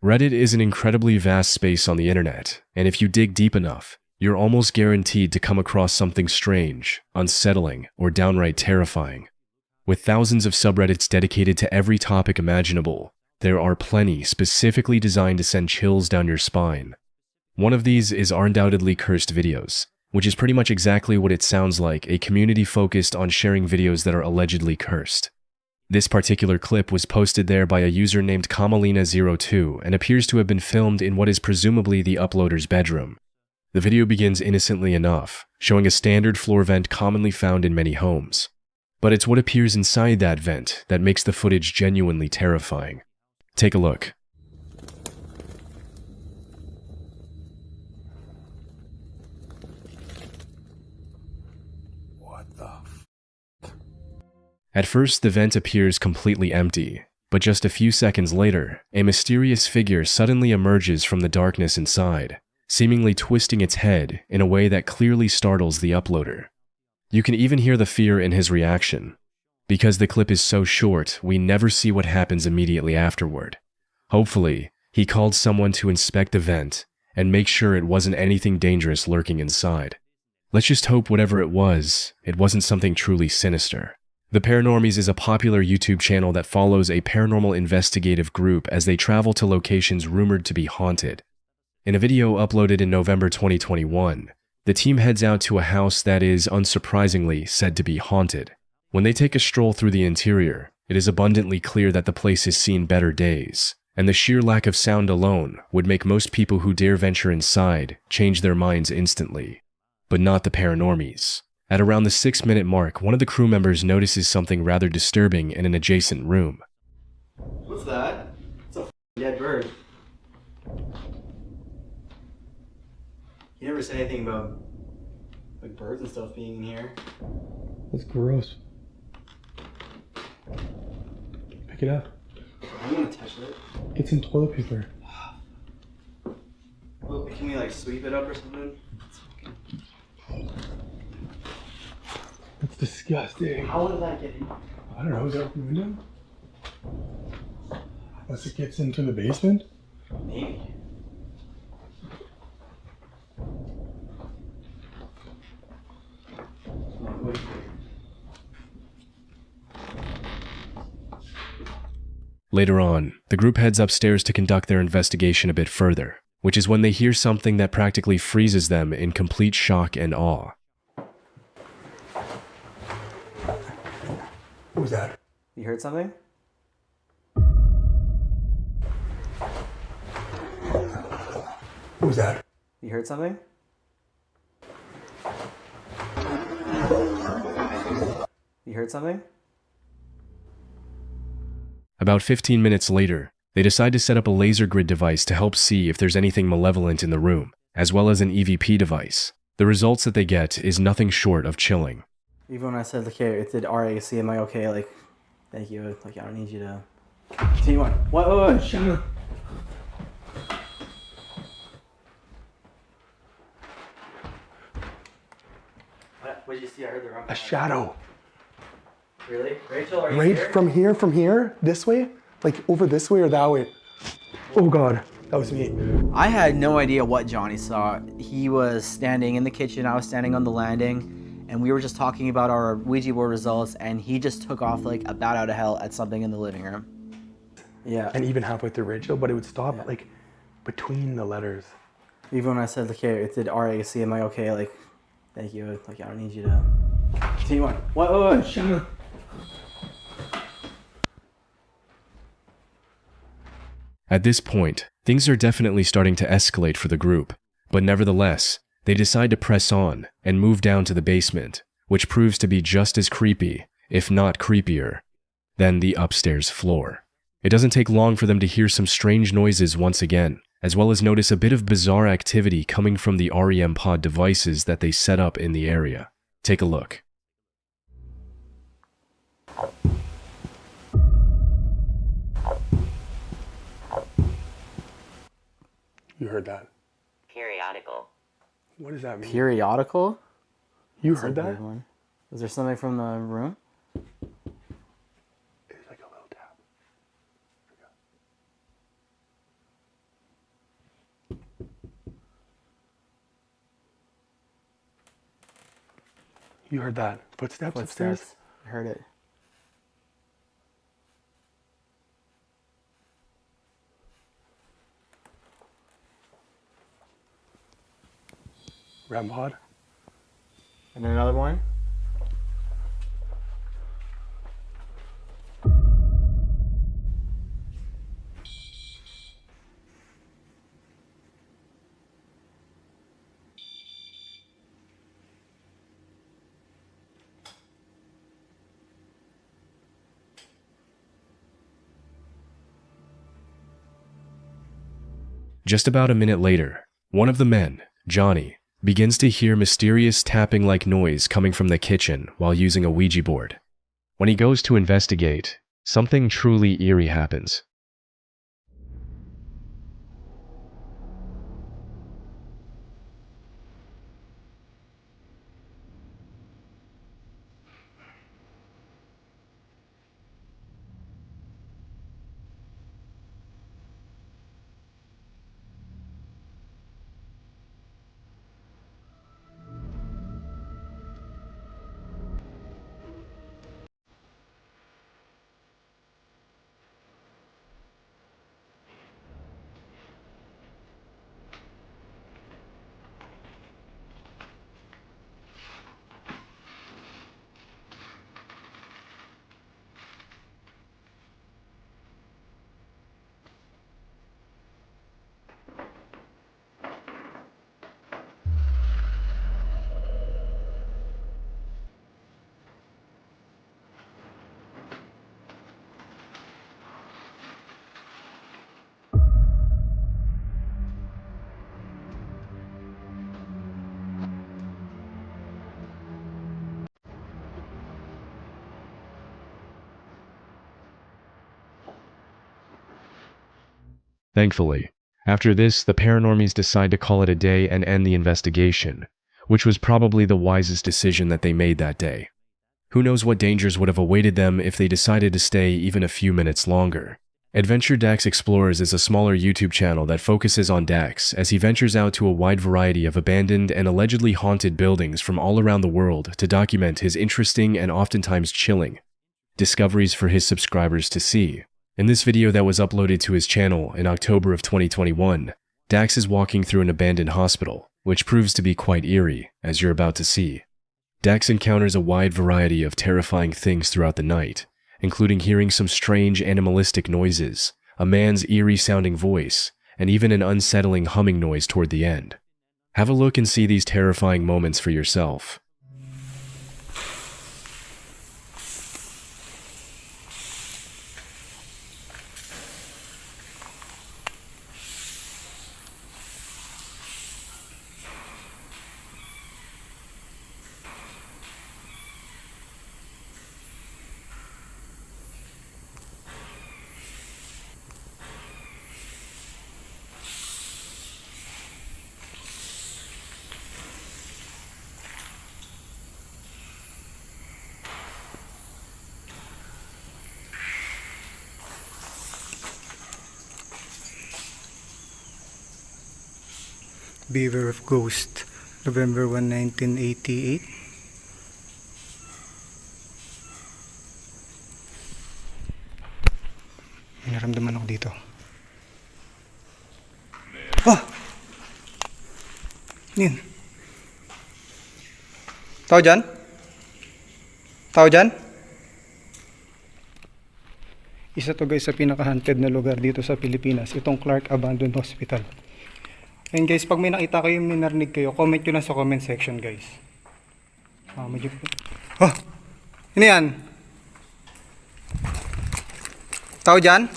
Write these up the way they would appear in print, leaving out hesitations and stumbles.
Reddit is an incredibly vast space on the internet, and if you dig deep enough, you're almost guaranteed to come across something strange, unsettling, or downright terrifying. With thousands of subreddits dedicated to every topic imaginable, there are plenty specifically designed to send chills down your spine. One of these is Undoubtedly Cursed Videos, which is pretty much exactly what it sounds like, a community focused on sharing videos that are allegedly cursed. This particular clip was posted there by a user named Kamalina02 and appears to have been filmed in what is presumably the uploader's bedroom. The video begins innocently enough, showing a standard floor vent commonly found in many homes. But it's what appears inside that vent that makes the footage genuinely terrifying. Take a look. At first, the vent appears completely empty, but just a few seconds later, a mysterious figure suddenly emerges from the darkness inside, seemingly twisting its head in a way that clearly startles the uploader. You can even hear the fear in his reaction. Because the clip is so short, we never see what happens immediately afterward. Hopefully, he called someone to inspect the vent and make sure it wasn't anything dangerous lurking inside. Let's just hope whatever it wasn't something truly sinister. The Paranormies is a popular YouTube channel that follows a paranormal investigative group as they travel to locations rumored to be haunted. In a video uploaded in November 2021, the team heads out to a house that is, unsurprisingly, said to be haunted. When they take a stroll through the interior, it is abundantly clear that the place has seen better days, and the sheer lack of sound alone would make most people who dare venture inside change their minds instantly. But not the Paranormies. At around the 6-minute mark, one of the crew members notices something rather disturbing in an adjacent room. What's that? It's a dead bird. You never said anything about like birds and stuff being in here. That's gross. Pick it up. I don't want to touch it. Get some toilet paper. Well, can we like sweep it up or something? That's disgusting. How did that get in? I don't know, is that open the window? Unless it gets into the basement? Maybe. Later on, the group heads upstairs to conduct their investigation a bit further, which is when they hear something that practically freezes them in complete shock and awe. What was that? You heard something? What was that? You heard something? You heard something? About 15 minutes later, they decide to set up a laser grid device to help see if there's anything malevolent in the room, as well as an EVP device. The results that they get is nothing short of chilling. Even when I said, like, hey, it did RAC, am I okay? Like, thank you. Like, I don't need you to continue on. What? Shut up. What did you see? I heard the wrong. A shadow. Really? Rachel, are you Right here? from here, this way? Like over this way or that way? Oh God, that was me. I had no idea what Johnny saw. He was standing in the kitchen, I was standing on the landing, and we were just talking about our Ouija board results, and he just took off like a bat out of hell at something in the living room. Yeah. And even halfway through Rachel, but it would stop like between the letters. Even when I said, like, hey, it did RAC, am I okay? Like, thank you. Like, I don't need you to continue on. What? Shut up. At this point, things are definitely starting to escalate for the group, but nevertheless, they decide to press on and move down to the basement, which proves to be just as creepy, if not creepier, than the upstairs floor. It doesn't take long for them to hear some strange noises once again, as well as notice a bit of bizarre activity coming from the REM pod devices that they set up in the area. Take a look. You heard that? Periodical. What does that mean? Periodical? You That's a heard that? weird one. Was there something from the room? It's like a little tap. You heard that? Footsteps upstairs? Footsteps. I heard it. Rambod. And then another one. Just about a minute later, one of the men, Johnny, begins to hear mysterious tapping-like noise coming from the kitchen while using a Ouija board. When he goes to investigate, something truly eerie happens. Thankfully, after this, the Paranormies decide to call it a day and end the investigation, which was probably the wisest decision that they made that day. Who knows what dangers would have awaited them if they decided to stay even a few minutes longer. Adventure Dax Explorers is a smaller YouTube channel that focuses on Dax as he ventures out to a wide variety of abandoned and allegedly haunted buildings from all around the world to document his interesting and oftentimes chilling discoveries for his subscribers to see. In this video that was uploaded to his channel in October of 2021, Dax is walking through an abandoned hospital, which proves to be quite eerie, as you're about to see. Dax encounters a wide variety of terrifying things throughout the night, including hearing some strange animalistic noises, a man's eerie-sounding voice, and even an unsettling humming noise toward the end. Have a look and see these terrifying moments for yourself. Beware of Ghost, November 1, 1988. May naramdaman ako dito. Ah! Yun. Tao dyan? Tao dyan? Isa to guys sa pinaka-haunted na lugar dito sa Pilipinas, itong Clark Abandoned Hospital. And guys, pag may nakita kayo, may narinig kayo, comment nyo lang sa comment section guys. Medyo... Oh! Ano yan? Tao dyan?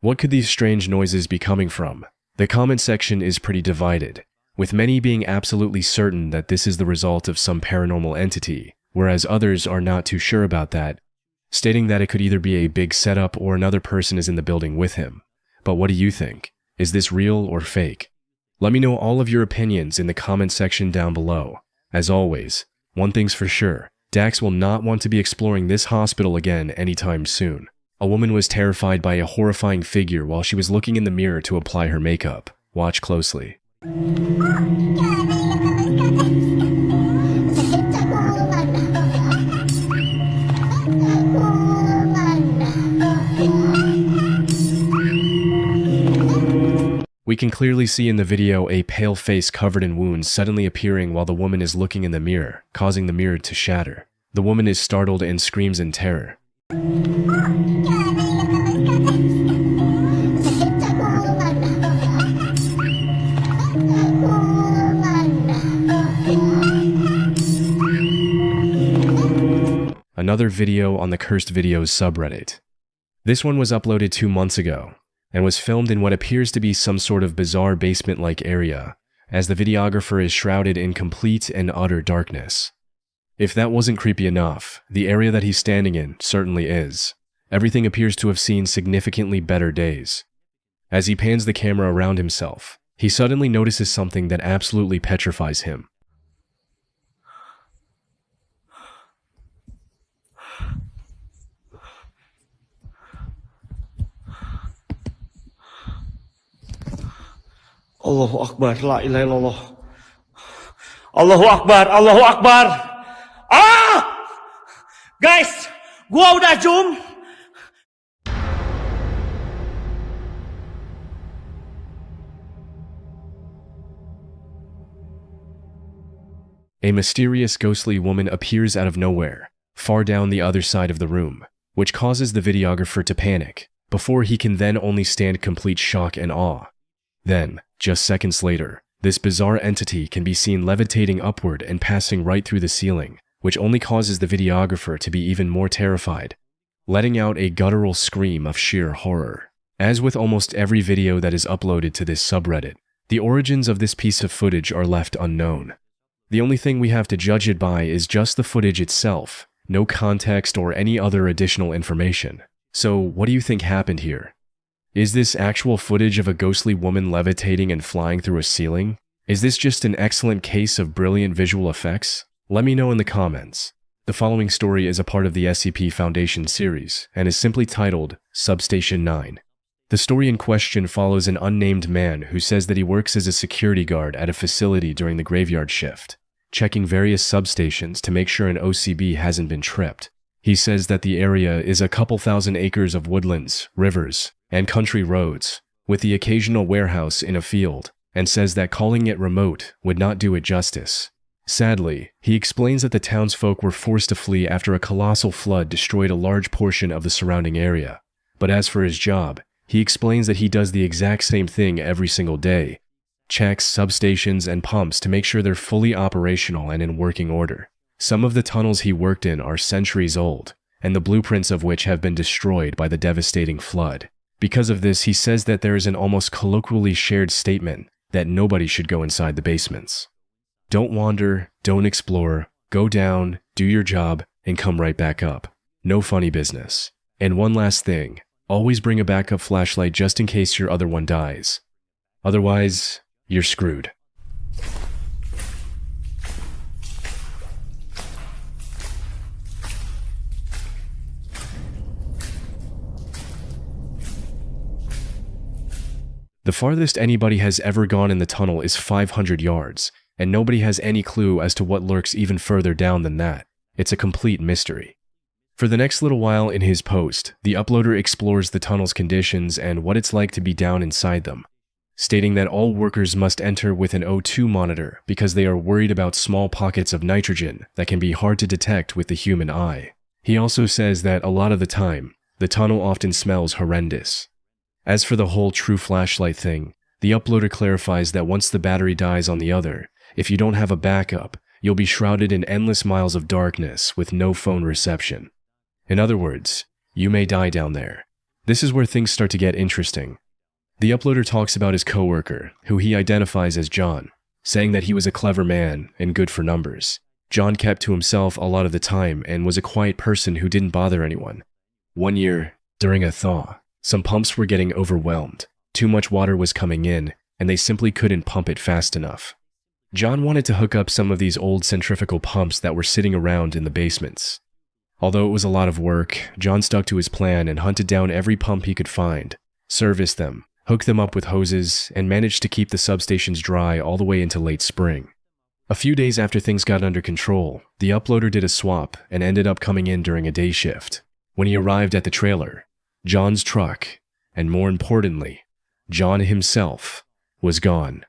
What could these strange noises be coming from? The comment section is pretty divided, with many being absolutely certain that this is the result of some paranormal entity, whereas others are not too sure about that, stating that it could either be a big setup or another person is in the building with him. But what do you think? Is this real or fake? Let me know all of your opinions in the comment section down below. As always, one thing's for sure, Dax will not want to be exploring this hospital again anytime soon. A woman was terrified by a horrifying figure while she was looking in the mirror to apply her makeup. Watch closely. We can clearly see in the video a pale face covered in wounds suddenly appearing while the woman is looking in the mirror, causing the mirror to shatter. The woman is startled and screams in terror. Another video on the Cursed Videos subreddit. This one was uploaded 2 months ago, and was filmed in what appears to be some sort of bizarre basement-like area, as the videographer is shrouded in complete and utter darkness. If that wasn't creepy enough, the area that he's standing in certainly is. Everything appears to have seen significantly better days. As he pans the camera around himself, he suddenly notices something that absolutely petrifies him. Allahu Akbar, la ilaha illallah. Allahu Akbar, Allahu Akbar. Ah! Guys, gua udah zoom. A mysterious ghostly woman appears out of nowhere, far down the other side of the room, which causes the videographer to panic, before he can then only stand complete shock and awe. Then, just seconds later, this bizarre entity can be seen levitating upward and passing right through the ceiling, which only causes the videographer to be even more terrified, letting out a guttural scream of sheer horror. As with almost every video that is uploaded to this subreddit, the origins of this piece of footage are left unknown. The only thing we have to judge it by is just the footage itself, no context or any other additional information. So, what do you think happened here? Is this actual footage of a ghostly woman levitating and flying through a ceiling? Is this just an excellent case of brilliant visual effects? Let me know in the comments. The following story is a part of the SCP Foundation series and is simply titled Substation 9. The story in question follows an unnamed man who says that he works as a security guard at a facility during the graveyard shift, checking various substations to make sure an OCB hasn't been tripped. He says that the area is a couple thousand acres of woodlands, rivers, and country roads, with the occasional warehouse in a field, and says that calling it remote would not do it justice. Sadly, he explains that the townsfolk were forced to flee after a colossal flood destroyed a large portion of the surrounding area. But as for his job, he explains that he does the exact same thing every single day, checks substations and pumps to make sure they're fully operational and in working order. Some of the tunnels he worked in are centuries old, and the blueprints of which have been destroyed by the devastating flood. Because of this, he says that there is an almost colloquially shared statement that nobody should go inside the basements. Don't wander, don't explore, go down, do your job, and come right back up. No funny business. And one last thing, always bring a backup flashlight just in case your other one dies. Otherwise, you're screwed. The farthest anybody has ever gone in the tunnel is 500 yards, and nobody has any clue as to what lurks even further down than that. It's a complete mystery. For the next little while in his post, the uploader explores the tunnel's conditions and what it's like to be down inside them, stating that all workers must enter with an O2 monitor because they are worried about small pockets of nitrogen that can be hard to detect with the human eye. He also says that a lot of the time, the tunnel often smells horrendous. As for the whole true flashlight thing, the uploader clarifies that once the battery dies on the other, if you don't have a backup, you'll be shrouded in endless miles of darkness with no phone reception. In other words, you may die down there. This is where things start to get interesting. The uploader talks about his coworker, who he identifies as John, saying that he was a clever man and good for numbers. John kept to himself a lot of the time and was a quiet person who didn't bother anyone. One year, during a thaw, some pumps were getting overwhelmed. Too much water was coming in, and they simply couldn't pump it fast enough. John wanted to hook up some of these old centrifugal pumps that were sitting around in the basements. Although it was a lot of work, John stuck to his plan and hunted down every pump he could find, serviced them, hooked them up with hoses, and managed to keep the substations dry all the way into late spring. A few days after things got under control, the uploader did a swap and ended up coming in during a day shift. When he arrived at the trailer, John's truck, and more importantly, John himself, was gone.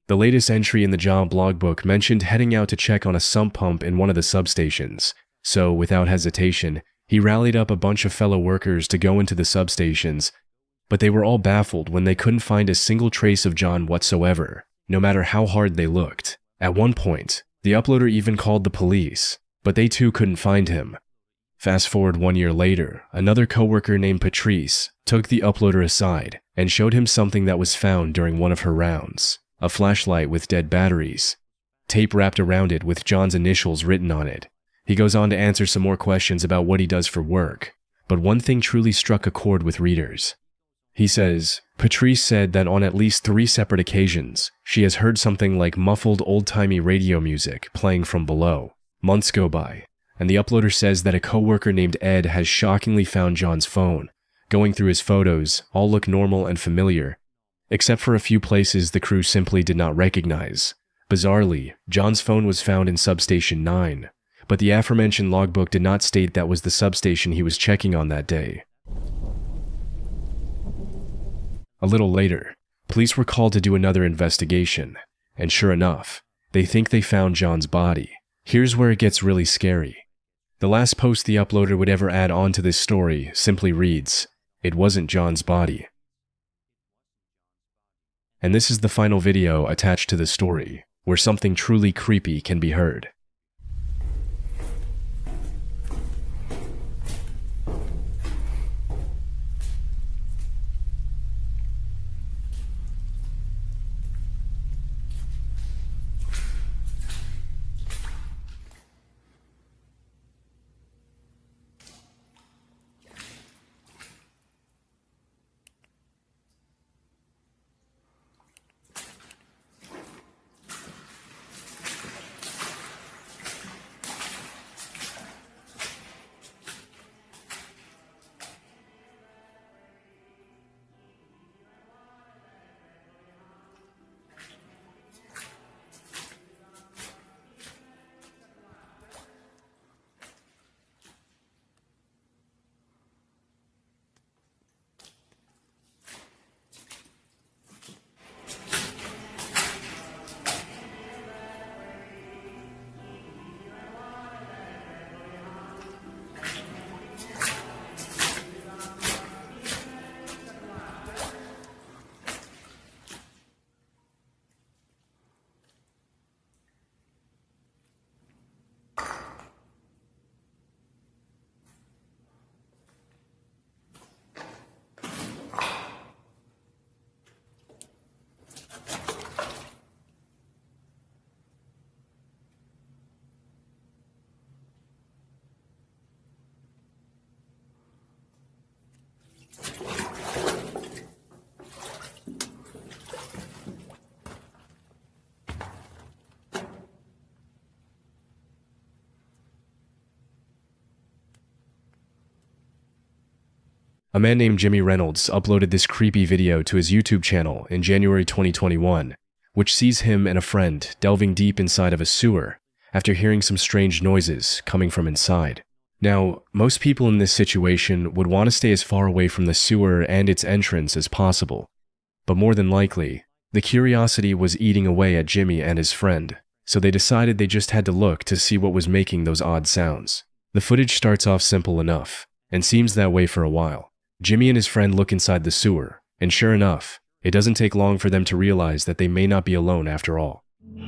The latest entry in the job logbook mentioned heading out to check on a sump pump in one of the substations, so without hesitation, he rallied up a bunch of fellow workers to go into the substations, but they were all baffled when they couldn't find a single trace of John whatsoever, no matter how hard they looked. At one point, the uploader even called the police, but they too couldn't find him. Fast forward 1 year later, another coworker named Patrice took the uploader aside and showed him something that was found during one of her rounds, a flashlight with dead batteries, tape wrapped around it with John's initials written on it. He goes on to answer some more questions about what he does for work, but one thing truly struck a chord with readers. He says, Patrice said that on at least 3 separate occasions, she has heard something like muffled old-timey radio music playing from below. Months go by, and the uploader says that a coworker named Ed has shockingly found John's phone. Going through his photos, all look normal and familiar, except for a few places the crew simply did not recognize. Bizarrely, John's phone was found in Substation 9, but the aforementioned logbook did not state that was the substation he was checking on that day. A little later, police were called to do another investigation, and sure enough, they think they found John's body. Here's where it gets really scary. The last post the uploader would ever add on to this story simply reads, "It wasn't John's body." And this is the final video attached to the story, where something truly creepy can be heard. A man named Jimmy Reynolds uploaded this creepy video to his YouTube channel in January 2021, which sees him and a friend delving deep inside of a sewer after hearing some strange noises coming from inside. Now, most people in this situation would want to stay as far away from the sewer and its entrance as possible, but more than likely, the curiosity was eating away at Jimmy and his friend, so they decided they just had to look to see what was making those odd sounds. The footage starts off simple enough, and seems that way for a while. Jimmy and his friend look inside the sewer, and sure enough, it doesn't take long for them to realize that they may not be alone after all. We're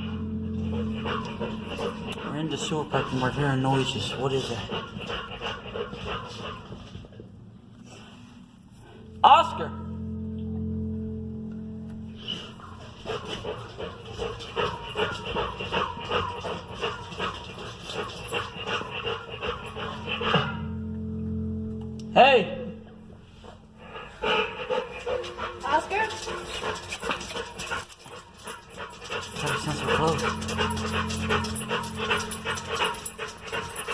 in the sewer pipe and we're hearing noises. What is that? Oscar! Hey! Oscar? That sounds so close.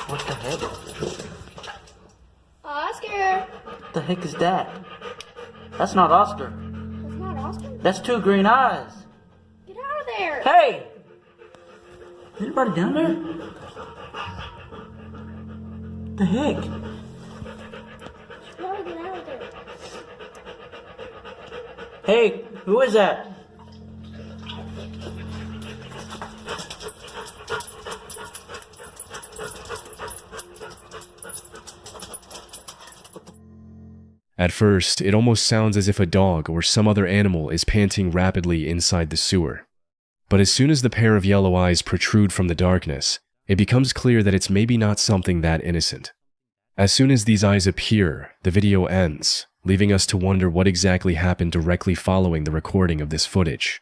What the heck? Oscar? What the heck is that? That's not Oscar. That's not Oscar? That's 2 green eyes. Get out of there! Hey! Is anybody down there? What the heck? You gotta get out of there. Hey, who is that? At first, it almost sounds as if a dog or some other animal is panting rapidly inside the sewer. But as soon as the pair of yellow eyes protrude from the darkness, it becomes clear that it's maybe not something that innocent. As soon as these eyes appear, the video ends, leaving us to wonder what exactly happened directly following the recording of this footage.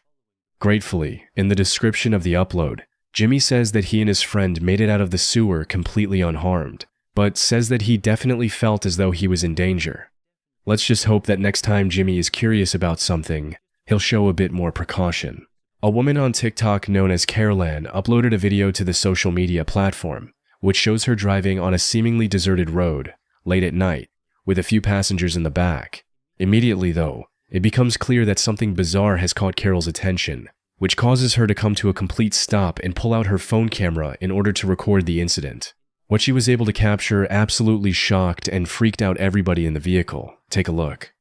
Gratefully, in the description of the upload, Jimmy says that he and his friend made it out of the sewer completely unharmed, but says that he definitely felt as though he was in danger. Let's just hope that next time Jimmy is curious about something, he'll show a bit more precaution. A woman on TikTok known as Carolan uploaded a video to the social media platform, which shows her driving on a seemingly deserted road, late at night, with a few passengers in the back. Immediately, though, it becomes clear that something bizarre has caught Carol's attention, which causes her to come to a complete stop and pull out her phone camera in order to record the incident. What she was able to capture absolutely shocked and freaked out everybody in the vehicle. Take a look.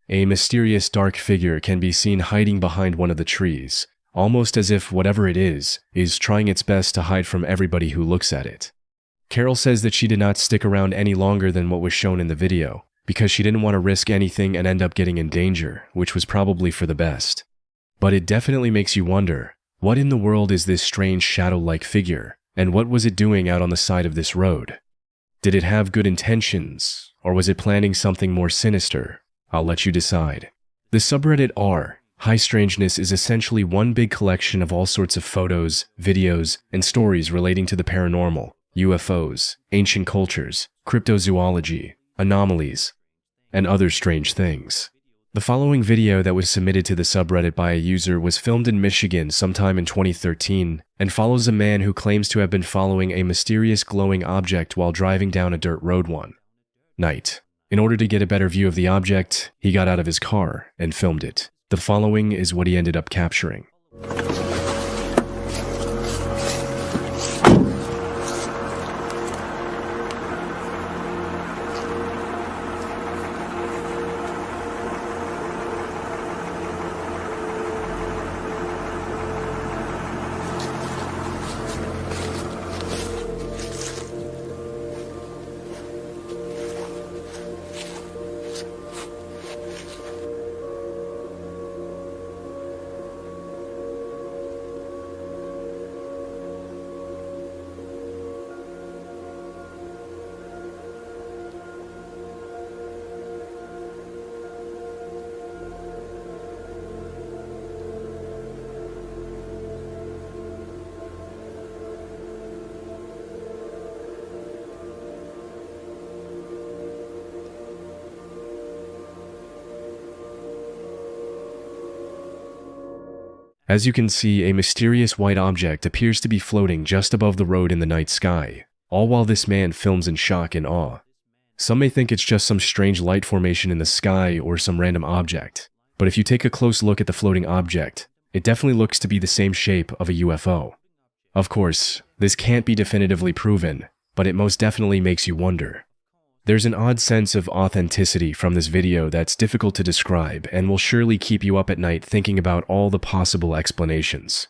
A mysterious dark figure can be seen hiding behind one of the trees, almost as if whatever it is trying its best to hide from everybody who looks at it. Carol says that she did not stick around any longer than what was shown in the video, because she didn't want to risk anything and end up getting in danger, which was probably for the best. But it definitely makes you wonder, what in the world is this strange shadow-like figure, and what was it doing out on the side of this road? Did it have good intentions, or was it planning something more sinister? I'll let you decide. The subreddit r, High Strangeness, is essentially one big collection of all sorts of photos, videos, and stories relating to the paranormal, UFOs, ancient cultures, cryptozoology, anomalies, and other strange things. The following video that was submitted to the subreddit by a user was filmed in Michigan sometime in 2013 and follows a man who claims to have been following a mysterious glowing object while driving down a dirt road one night. In order to get a better view of the object, he got out of his car and filmed it. The following is what he ended up capturing. As you can see, a mysterious white object appears to be floating just above the road in the night sky, all while this man films in shock and awe. Some may think it's just some strange light formation in the sky or some random object, but if you take a close look at the floating object, it definitely looks to be the same shape of a UFO. Of course, this can't be definitively proven, but it most definitely makes you wonder. There's an odd sense of authenticity from this video that's difficult to describe and will surely keep you up at night thinking about all the possible explanations.